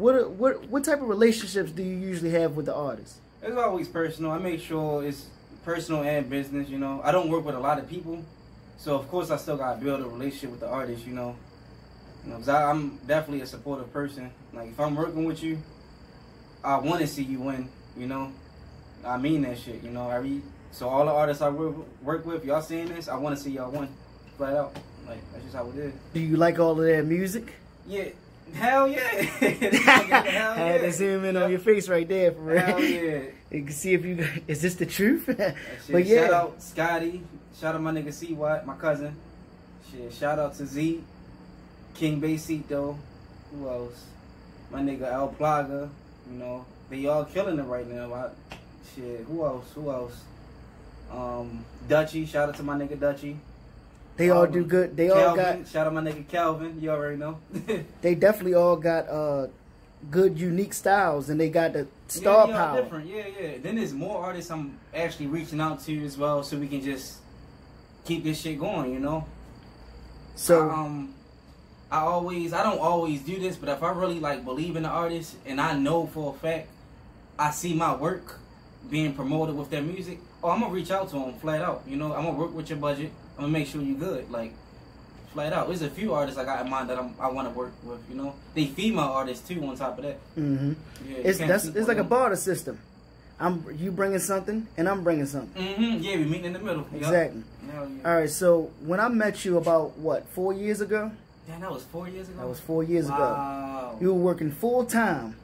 What type of relationships do you usually have with the artists? It's always personal. I make sure it's personal and business, you know. I don't work with a lot of people, so of course I still gotta build a relationship with the artist, you know. Cause I'm definitely a supportive person. Like if I'm working with you, I want to see you win, you know. I mean that shit, you know. So all the artists I work with, y'all seeing this, I want to see y'all win, flat out. Like that's just how it is. Do you like all of their music? Yeah. Hell yeah. Hell I had to zoom in on your face right there for real. Hell yeah. You can see if you is this the truth? But yeah. Shout out Scotty. Shout out my nigga C Watt, my cousin. Shit. Shout out to Z, King Basito. Who else? My nigga Al Plaga. You know, they all killing it right now. Shit. Who else? Dutchy. Shout out to my nigga Dutchy. They all do good. They Calvin, all got. Shout out my nigga Calvin. You already know. They definitely all got good, unique styles, and they got the star power. Different. Yeah. Then there's more artists I'm actually reaching out to as well, so we can just keep this shit going. You know. So I don't always do this, but if I really like believe in the artist and I know for a fact I see my work being promoted with their music, I'm gonna reach out to them flat out. You know, I'm gonna work with your budget. I'm gonna make sure you good, like flat out. There's a few artists I got in mind that I want to work with. You know, they female artists too. On top of that, yeah, it's like a barter system. You bringing something and I'm bringing something. Yeah, we meeting in the middle. Exactly. Yeah. All right. So when I met you about what 4 years ago? Damn, that was 4 years ago. That was 4 years ago. You were working full time.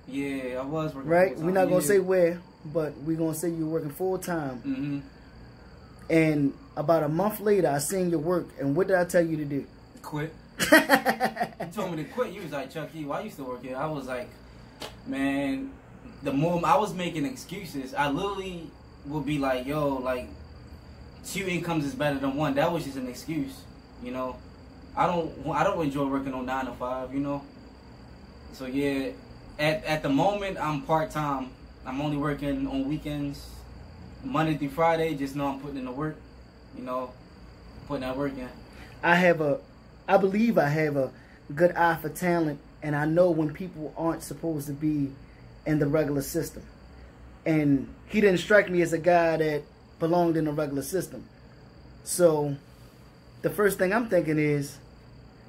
Yeah, I was working. Right. Full-time. We're not gonna say where, but we're gonna say you were working full time. And about a month later, I seen your work, and what did I tell you to do? Quit. You told me to quit. You was like, Chucky, why you still work here? I was like, man, the moment I was making excuses, I literally would be like, yo, like, 2 incomes is better than 1. That was just an excuse, you know. I don't enjoy working on 9 to 5, you know. So yeah, at the moment I'm part-time. I'm only working on weekends. Monday through Friday, just know I'm putting in the work, you know, putting that work in. I believe I have a good eye for talent, and I know when people aren't supposed to be in the regular system. And he didn't strike me as a guy that belonged in the regular system. So the first thing I'm thinking is,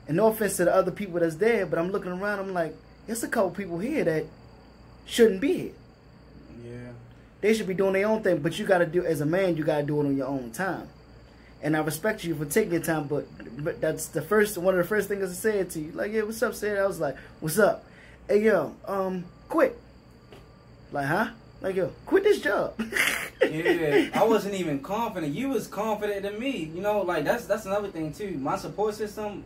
and no offense to the other people that's there, but I'm looking around, I'm like, there's a couple people here that shouldn't be here. Yeah. They should be doing their own thing, but you got to do, as a man, you got to do it on your own time. And I respect you for taking your time, but that's one of the first things I said to you. Like, yeah, what's up, Sid? I was like, what's up? Hey, yo, quit. Like, huh? Like, yo, quit this job. Yeah, I wasn't even confident. You was confident than me. You know, like, that's another thing, too. My support system,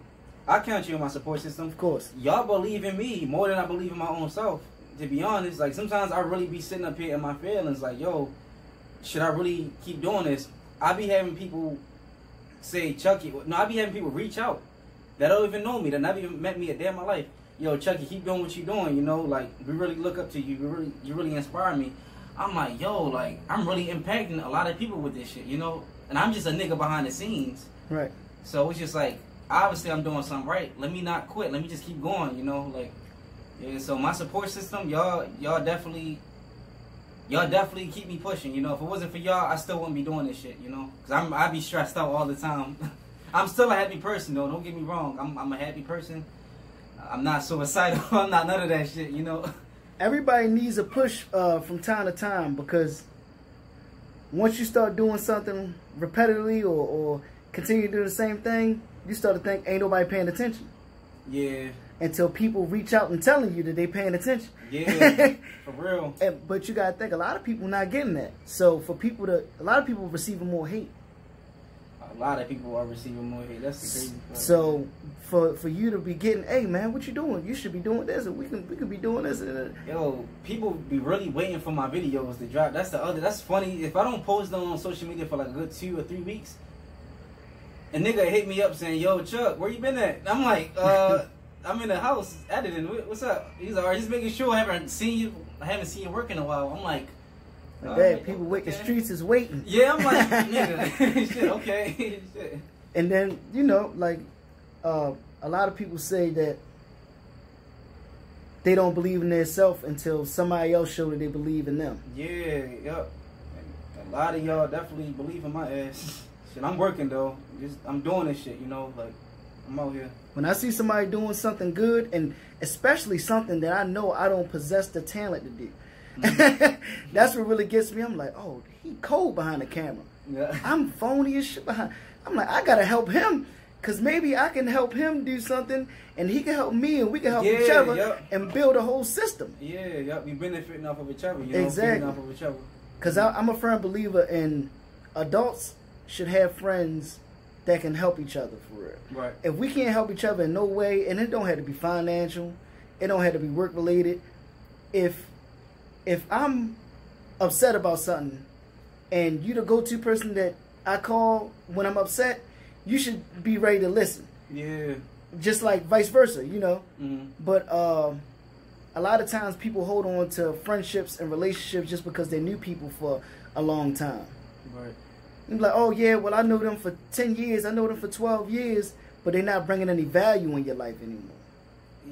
I count you in my support system. Of course. Y'all believe in me more than I believe in my own self. To be honest, like sometimes I really be sitting up here in my feelings like, yo, should I really keep doing this? I be having people say, Chucky, no, I be having people reach out that don't even know me, that never even met me a day in my life. Yo, Chucky, keep doing what you're doing, you know, like, we really look up to you, you really inspire me. I'm like, yo, like, I'm really impacting a lot of people with this shit, you know, and I'm just a nigga behind the scenes. Right. So it's just like, obviously I'm doing something right. Let me not quit. Let me just keep going, you know, like, yeah, so my support system, y'all definitely keep me pushing, you know. If it wasn't for y'all, I still wouldn't be doing this shit, you know. Because I be stressed out all the time. I'm still a happy person, though. Don't get me wrong. I'm a happy person. I'm not suicidal. I'm not none of that shit, you know. Everybody needs a push from time to time, because once you start doing something repetitively or continue to do the same thing, you start to think, ain't nobody paying attention. Yeah. Until people reach out and telling you that they paying attention. Yeah, for real. But you gotta think, a lot of people not getting that. So a lot of people receiving more hate. A lot of people are receiving more hate. That's the crazy part. So for you to be getting, hey man, what you doing? You should be doing this, and we could be doing this. Yo, people be really waiting for my videos to drop. That's funny. If I don't post them on social media for like a good 2 or 3 weeks, a nigga hit me up saying, yo, Chuck, where you been at? I'm like, I'm in the house editing. What's up? He's like, just making sure I haven't seen you work in a while. I'm like, Dad, people with the streets is waiting. Yeah, I'm like, nigga, shit, okay, shit. And then, you know, like, a lot of people say that they don't believe in themselves until somebody else show that they believe in them. Yeah, yep. A lot of y'all definitely believe in my ass. Shit, I'm working though. I'm doing this shit, you know, like I'm out here. When I see somebody doing something good, and especially something that I know I don't possess the talent to do, that's what really gets me. I'm like, oh, he cold behind the camera. Yeah. I'm phony as shit behind. I'm like, I gotta help him, cause maybe I can help him do something, and he can help me, and we can help each other, and build a whole system. Yeah, yep. We benefiting off of each other. You know, exactly. feeding off of each other. Cause I'm a firm believer in adults should have friends that can help each other for real. Right. If we can't help each other in no way, and it don't have to be financial, it don't have to be work related. If I'm upset about something, and you the go-to person that I call when I'm upset, you should be ready to listen. Yeah. Just like vice versa, you know. Mm-hmm. But a lot of times people hold on to friendships and relationships just because they knew people for a long time. Right. You're like, oh yeah, well I know them for 10 years, I know them for 12 years, but they're not bringing any value in your life anymore.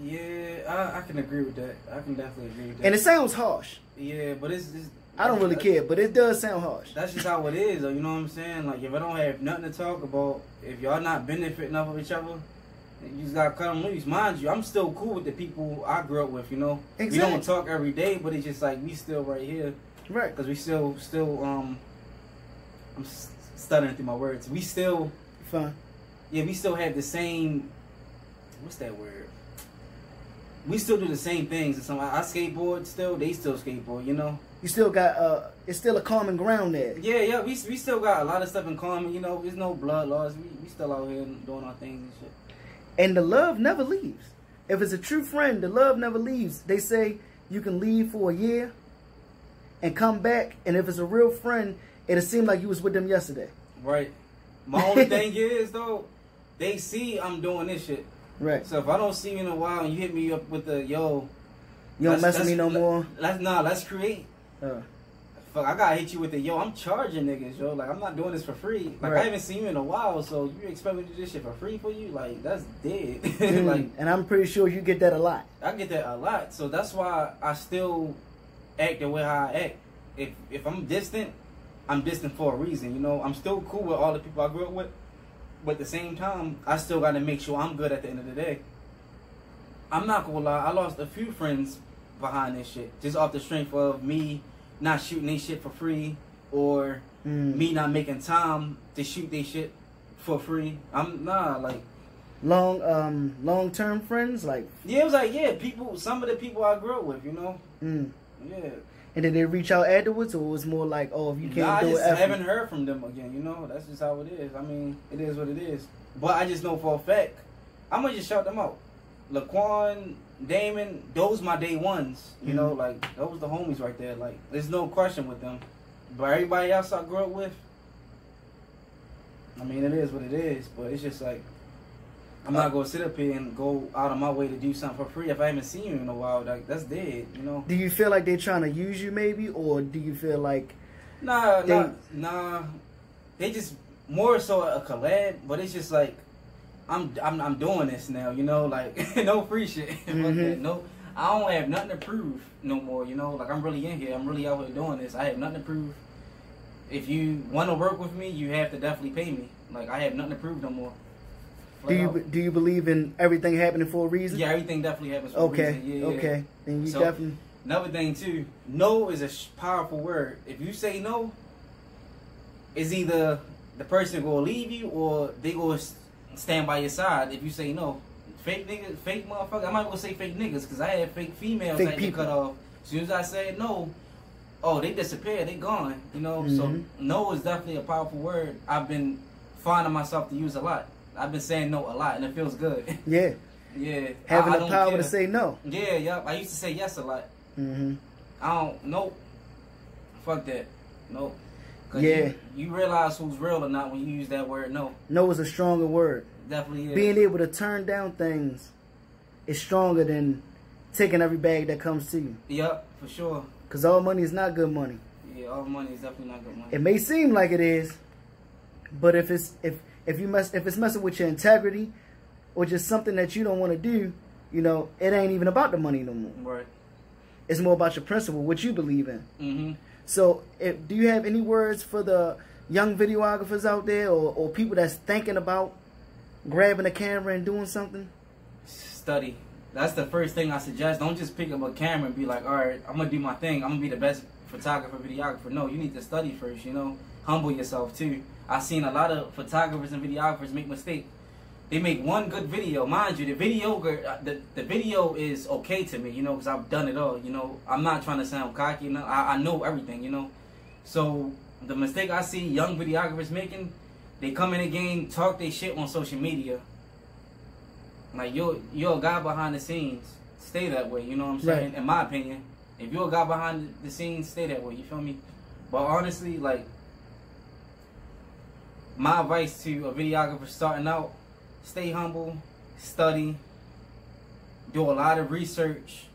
Yeah, I can agree with that. I can definitely agree with that. And it sounds harsh. Yeah, but it's I don't really care, but it does sound harsh. That's just how it is, though. You know what I'm saying? Like, if I don't have nothing to talk about, if y'all not benefiting off of each other, you just gotta cut them loose. Mind you, I'm still cool with the people I grew up with. You know, exactly. We don't talk every day, but it's just like we still right here, right? Because we still I'm stuttering through my words. We still fine. Yeah, we still have the same. What's that word? We still do the same things. And so I skateboard still. They still skateboard. You know. You still got it's still a common ground there. Yeah. We still got a lot of stuff in common. You know, there's no blood loss. We still out here doing our things and shit. And the love never leaves. If it's a true friend, the love never leaves. They say you can leave for a year and come back, and if it's a real friend, it'll seem like you was with them yesterday. Right. My only thing is though, they see I'm doing this shit. Right. So if I don't see you in a while and you hit me up with the yo, you don't mess with me no more. Let's create. Fuck, I gotta hit you with the yo. I'm charging niggas, yo. Like I'm not doing this for free. Like I haven't seen you in a while, so you expect me to do this shit for free for you? Like that's dead. Like, and I'm pretty sure you get that a lot. I get that a lot, so that's why I still act the way how I act. If I'm distant for a reason. You know, I'm still cool with all the people I grew up with, but at the same time, I still got to make sure I'm good at the end of the day. I'm not gonna lie, I lost a few friends behind this shit, just off the strength of me not shooting they shit for free, or me not making time to shoot they shit for free. Like long-term friends, like yeah, it was like some of the people I grew up with, you know. Yeah. And did they reach out afterwards, or it was more like, oh, if you can't do it, I haven't heard from them again. You know, that's just how it is. I mean, it is what it is. But I just know for a fact, I'm gonna just shout them out. Laquan, Damon, those my day ones. You know, like those the homies right there. Like, there's no question with them. But everybody else I grew up with, I mean, it is what it is. But it's just like, I'm not gonna sit up here and go out of my way to do something for free if I haven't seen you in a while. Like, that's dead, you know. Do you feel like they're trying to use you, maybe, or do you feel like nah? They just more so a collab, but it's just like I'm doing this now, you know. Like no free shit. No, I don't have nothing to prove no more, you know. Like I'm really in here. I'm really out here doing this. I have nothing to prove. If you want to work with me, you have to definitely pay me. Like I have nothing to prove no more. Do you believe in everything happening for a reason? Yeah, everything definitely happens for a reason. Yeah, okay. Then you definitely. Another thing too, no is a powerful word. If you say no, it's either the person gonna leave you or they gonna stand by your side. If you say no, fake niggas, fake motherfucker. I'm not gonna say fake niggas because I had fake females that get cut off. As soon as I said no, oh, they disappear, they gone. You know, so no is definitely a powerful word. I've been finding myself to use a lot. I've been saying no a lot, and it feels good. Yeah. Yeah. Having the power to say no. Yeah, yep. I used to say yes a lot. I don't, nope. Fuck that. Nope. Yeah. You realize who's real or not when you use that word no. No is a stronger word. Definitely is. Being able to turn down things is stronger than taking every bag that comes to you. Yep, for sure. Because all money is not good money. Yeah, all money is definitely not good money. It may seem like it is, but if it's messing with your integrity or just something that you don't want to do, You know, it ain't even about the money no more. Right. It's more about your principle, what you believe in. Mm-hmm. So, do you have any words for the young videographers out there, or people that's thinking about grabbing a camera and doing something? Study. That's the first thing I suggest. Don't just pick up a camera and be like, all right, I'm going to do my thing. I'm going to be the best photographer, videographer. No, you need to study first, you know. Humble yourself, too. I've seen a lot of photographers and videographers make mistakes. They make one good video. Mind you, the video is okay to me, you know, because I've done it all, you know. I'm not trying to sound cocky, you know. I know everything, you know. So, the mistake I see young videographers making, they come in the game, talk their shit on social media. Like, you're a guy behind the scenes. Stay that way, you know what I'm saying? Right. In my opinion. If you're a guy behind the scenes, stay that way, you feel me? But honestly, like, my advice to a videographer starting out, stay humble, study, do a lot of research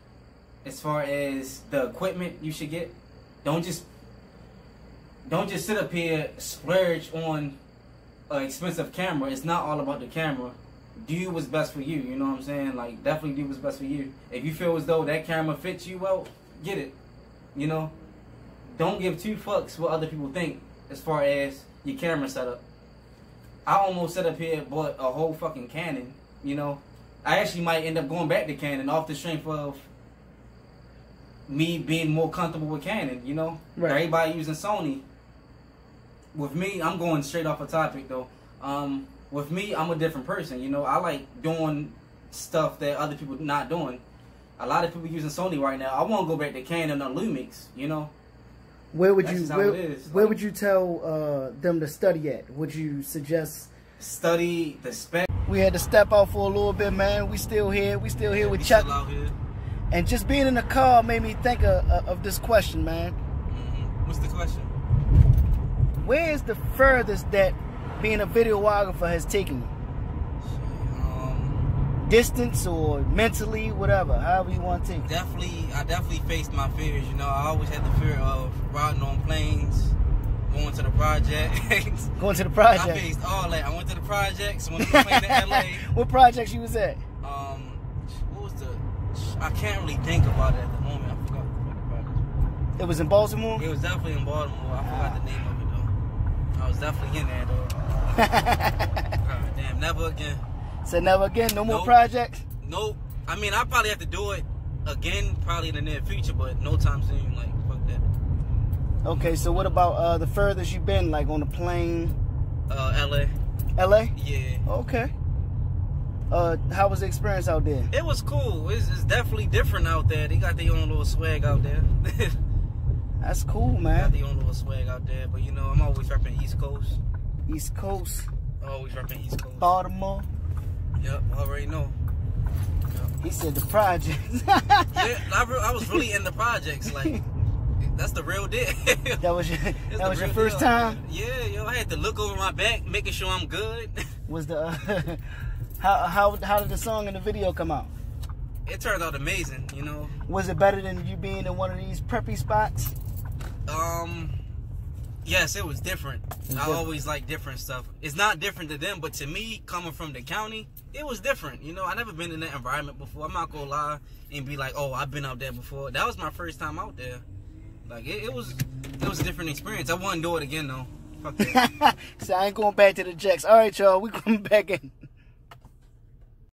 as far as the equipment you should get. Don't just sit up here, splurge on an expensive camera. It's not all about the camera. Do what's best for you, you know what I'm saying? Like, definitely do what's best for you. If you feel as though that camera fits you well, get it, you know? Don't give two fucks what other people think as far as your camera setup. I almost set up here and bought a whole fucking Canon, you know? I actually might end up going back to Canon off the strength of me being more comfortable with Canon, you know? Right. Everybody using Sony. With me, I'm going straight off a topic though. With me, I'm a different person, you know? I like doing stuff that other people not doing. A lot of people using Sony right now. I want to go back to Canon or Lumix, you know? Where would would you tell them to study at? Would you suggest study the spec? We had to step out for a little bit, man. We still here. We still here with Chuck. And just being in the car made me think of this question, man. Mm-hmm. What's the question? Where is the furthest that being a videographer has taken you? Distance or mentally, whatever, however you want to take it. I definitely faced my fears, you know. I always had the fear of riding on planes, going to the projects. Going to the projects? I faced all that. I went to the projects, went to the plane to LA. What projects you was at? What was I can't really think about it at the moment. I forgot the project. It was in Baltimore? It was definitely in Baltimore. I forgot the name of it though. I was definitely in there though. God damn, never again. So never again? No more projects? Nope. I mean, I'll probably have to do it again, probably in the near future, but no time soon. Like, fuck that. Okay, so what about the furthest you've been, like on a plane? LA. LA? Yeah. Okay. How was the experience out there? It was cool. It's definitely different out there. They got their own little swag out there. That's cool, man. They got their own little swag out there, but you know, I'm always repping East Coast. East Coast. Always repping East Coast. Baltimore. Yep, I already know. Yep. He said the projects. Yeah, I was really in the projects. Like, that's the real deal. That was your first time? Yeah, yo, I had to look over my back, making sure I'm good. Was the how did the song and the video come out? It turned out amazing, you know. Was it better than you being in one of these preppy spots? Yes, it was different. I always like different stuff. It's not different to them, but to me, coming from the county, it was different. You know, I never been in that environment before. I'm not gonna lie and be like, oh, I've been out there before. That was my first time out there. Like, it was a different experience. I wouldn't do it again though. Fuck that. So I ain't going back to the Jacks. All right, y'all, we coming back in.